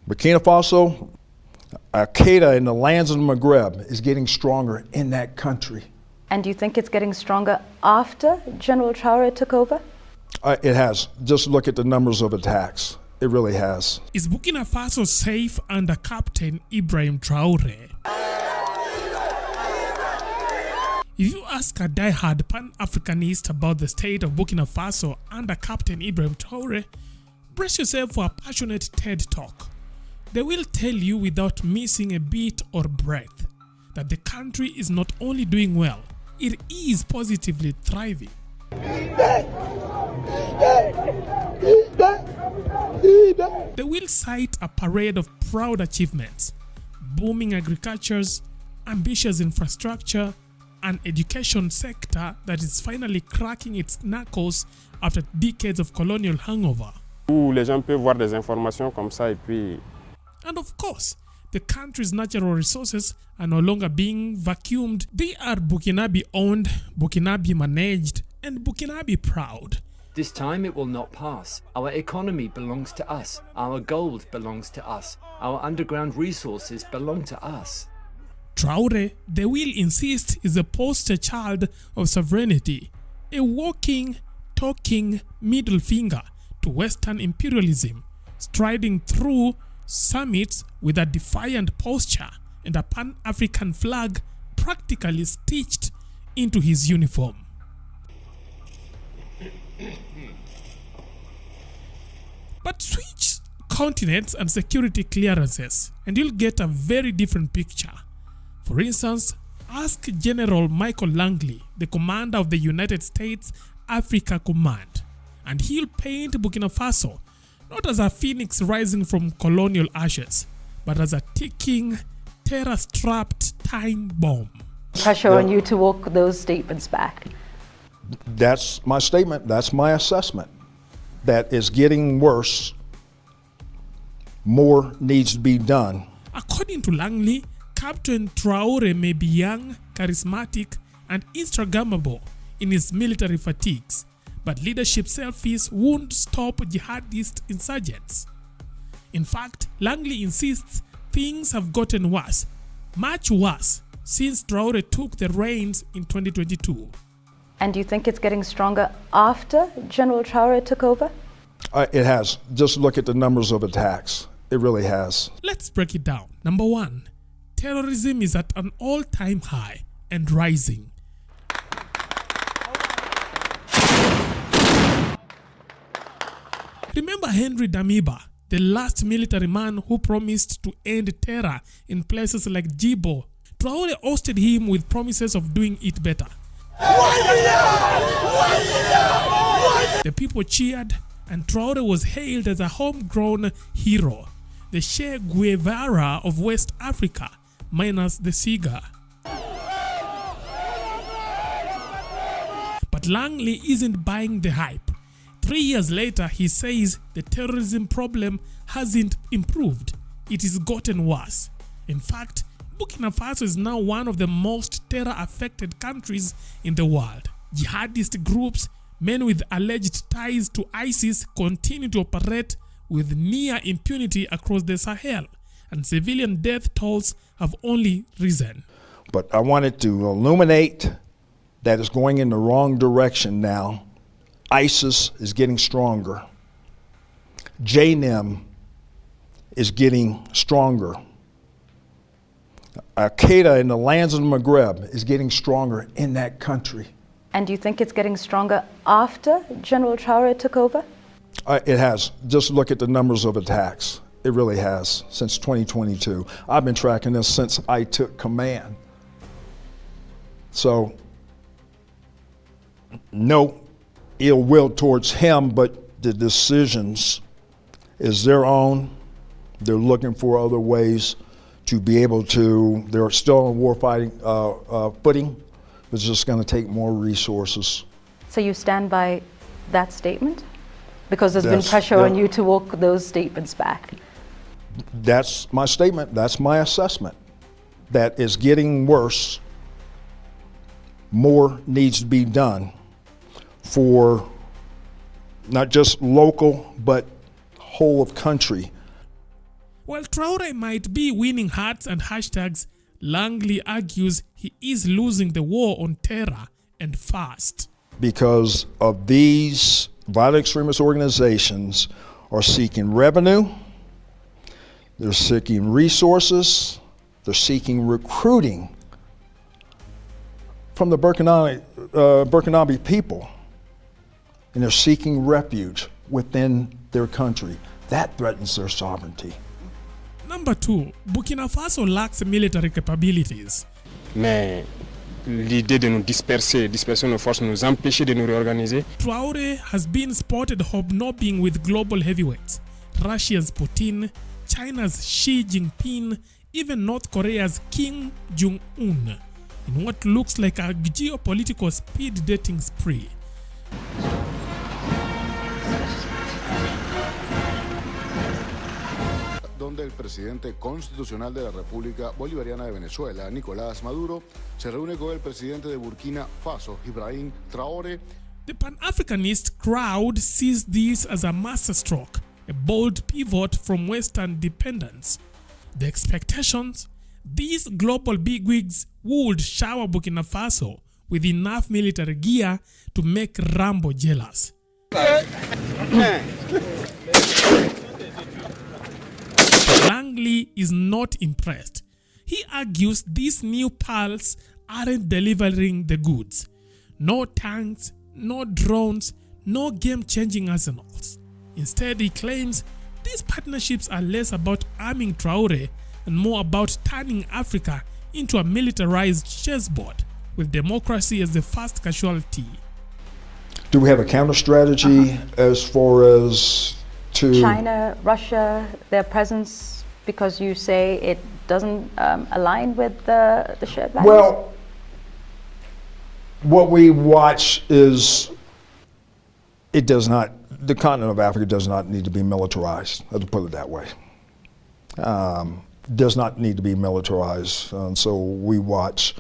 Burkina Faso, Al-Qaeda in the lands of the Maghreb is getting stronger in that country. And do you think it's getting stronger after General Traore took over? It has. Just look at the numbers of attacks. It really has. Is Burkina Faso safe under Captain Ibrahim Traore? If you ask a die-hard Pan-Africanist about the state of Burkina Faso under Captain Ibrahim Traore, brace yourself for a passionate TED Talk. They will tell you without missing a beat or breath that the country is not only doing well, it is positively thriving. They will cite a parade of proud achievements, booming agricultures, ambitious infrastructure, an education sector that is finally cracking its knuckles after decades of colonial hangover. Où les gens peuvent voir des informations comme ça et puis... And of course, the country's natural resources are no longer being vacuumed. They are Burkinabe owned, Burkinabe managed, and Burkinabe proud. This time it will not pass. Our economy belongs to us. Our gold belongs to us. Our underground resources belong to us. Traore, they will insist, is a poster child of sovereignty, a walking, talking middle finger to Western imperialism, striding through summits with a defiant posture and a Pan-African flag practically stitched into his uniform. But switch continents and security clearances and you'll get a very different picture. For instance, ask General Michael Langley, the commander of the United States Africa Command, and he'll paint Burkina Faso not as a phoenix rising from colonial ashes, but as a ticking, terror-strapped time bomb. Pressure on you to walk those statements back. That's my statement. That's my assessment. That is getting worse. More needs to be done. According to Langley, Captain Traore may be young, charismatic, and Instagrammable in his military fatigues, but leadership selfies won't stop jihadist insurgents. In fact, Langley insists things have gotten worse, much worse, since Traore took the reins in 2022. And do you think it's getting stronger after General Traore took over? It has. Just look at the numbers of attacks. It really has. Let's break it down. Number one, terrorism is at an all-time high and rising. Remember Henry Damiba, the last military man who promised to end terror in places like Djibo. Traore ousted him with promises of doing it better. The people cheered, and Traore was hailed as a homegrown hero, the Che Guevara of West Africa, minus the cigar. But Langley isn't buying the hype. 3 years later, he says the terrorism problem hasn't improved. It has gotten worse. In fact, Burkina Faso is now one of the most terror-affected countries in the world. Jihadist groups, men with alleged ties to ISIS, continue to operate with near impunity across the Sahel, and civilian death tolls have only risen. But I wanted to illuminate that it's going in the wrong direction now. ISIS is getting stronger. JNIM is getting stronger. Al-Qaeda in the lands of the Maghreb is getting stronger in that country. And do you think it's getting stronger after General Traore took over? It has. Just look at the numbers of attacks. It really has, since 2022. I've been tracking this since I took command. So, no ill will towards him, but the decisions is their own. They're looking for other ways to be able to, they're still on warfighting footing, but it's just going to take more resources. So you stand by that statement? Because there's been pressure on you to walk those statements back. That's my statement. That's my assessment. That is getting worse. More needs to be done for not just local, but whole of country. While Traore might be winning hearts and hashtags, Langley argues he is losing the war on terror and fast. Because of these violent extremist organizations are seeking revenue, they're seeking resources, they're seeking recruiting from the Burkinabe people, and they're seeking refuge within their country. That threatens their sovereignty. Number 2, Burkina Faso lacks military capabilities. Mais l'idée de nous disperser nos forces, nous empêcher de nous réorganiser. Traore has been spotted hobnobbing with global heavyweights, Russia's Putin, China's Xi Jinping, even North Korea's Kim Jong-un, in what looks like a geopolitical speed dating spree. Donde el presidente constitucional de la República Bolivariana de Venezuela, Nicolás Maduro, se reúne con el presidente de Burkina Faso, Ibrahim Traore. The Pan-Africanist crowd sees this as a masterstroke, a bold pivot from Western dependence. The expectations? These global bigwigs would shower Burkina Faso with enough military gear to make Rambo jealous. Langley is not impressed. He argues these new pals aren't delivering the goods. No tanks, no drones, no game-changing arsenals. Instead, he claims these partnerships are less about arming Traore and more about turning Africa into a militarized chessboard, with democracy as the first casualty. Do we have a counter strategy as far as to China, Russia, their presence, because you say it doesn't align with the shared values? Well, what we watch is it does not, the continent of Africa does not need to be militarized, let's put it that way. Does not need to be militarized. And so we watch,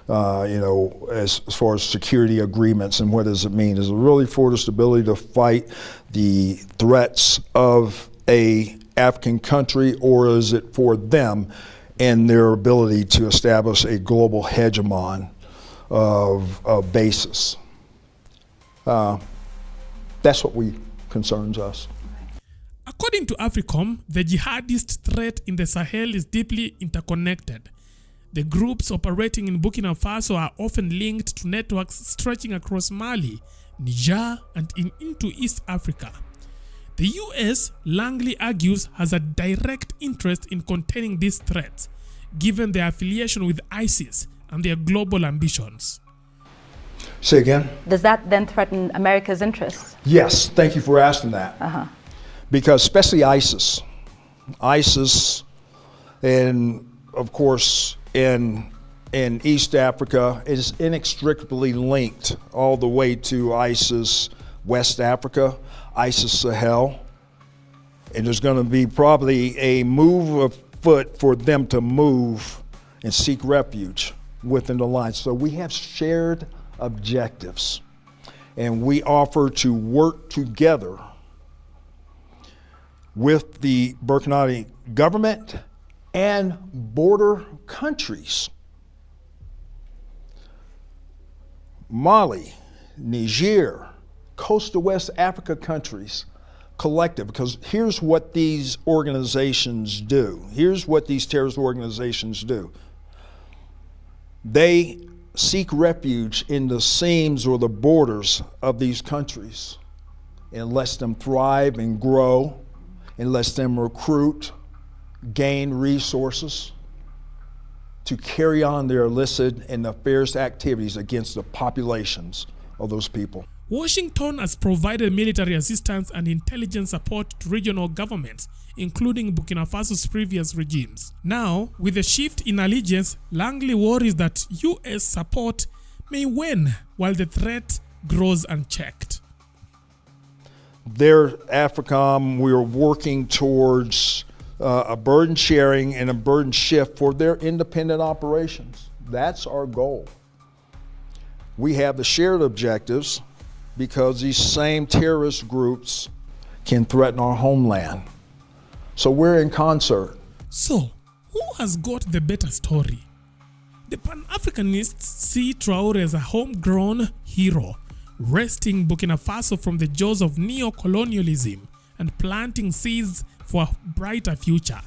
as far as security agreements and what does it mean? Is it really for the stability to fight the threats of a African country, or is it for them and their ability to establish a global hegemon of basis? That's what concerns us. According to AFRICOM, the jihadist threat in the Sahel is deeply interconnected. The groups operating in Burkina Faso are often linked to networks stretching across Mali, Niger, and into East Africa. The US, Langley argues, has a direct interest in containing these threats, given their affiliation with ISIS and their global ambitions. Say again? Does that then threaten America's interests? Yes, thank you for asking that. Because especially ISIS, and of course in East Africa is inextricably linked all the way to ISIS West Africa, ISIS Sahel, and there's going to be probably a move afoot for them to move and seek refuge within the line. So we have shared objectives, and we offer to work together with the Burkina government and border countries. Mali, Niger, coastal West Africa countries, collective, because here's what these organizations do. Here's what these terrorist organizations do. They seek refuge in the seams or the borders of these countries and lets them thrive and grow, and lets them recruit, gain resources to carry on their illicit and nefarious activities against the populations of those people. Washington has provided military assistance and intelligence support to regional governments, including Burkina Faso's previous regimes. Now, with a shift in allegiance, Langley worries that US support may wane while the threat grows unchecked. There, AFRICOM, we are working towards a burden sharing and a burden shift for their independent operations. That's our goal. We have the shared objectives because these same terrorist groups can threaten our homeland. So we're in concert. So, who has got the better story? The Pan-Africanists see Traore as a homegrown hero, wresting Burkina Faso from the jaws of neo-colonialism and planting seeds for a brighter future.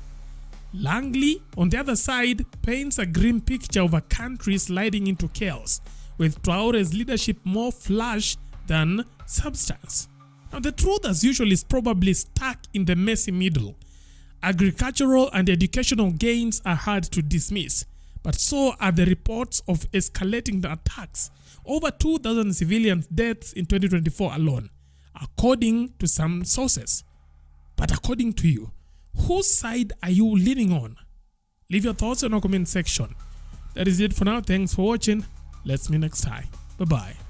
Langley, on the other side, paints a grim picture of a country sliding into chaos, with Traore's leadership more flash than substance. Now, the truth, as usual, is probably stuck in the messy middle. Agricultural and educational gains are hard to dismiss, but so are the reports of escalating attacks. Over 2,000 civilian deaths in 2024 alone, according to some sources. But according to you, whose side are you leaning on? Leave your thoughts in our comment section. That is it for now. Thanks for watching. Let's meet next time. Bye-bye.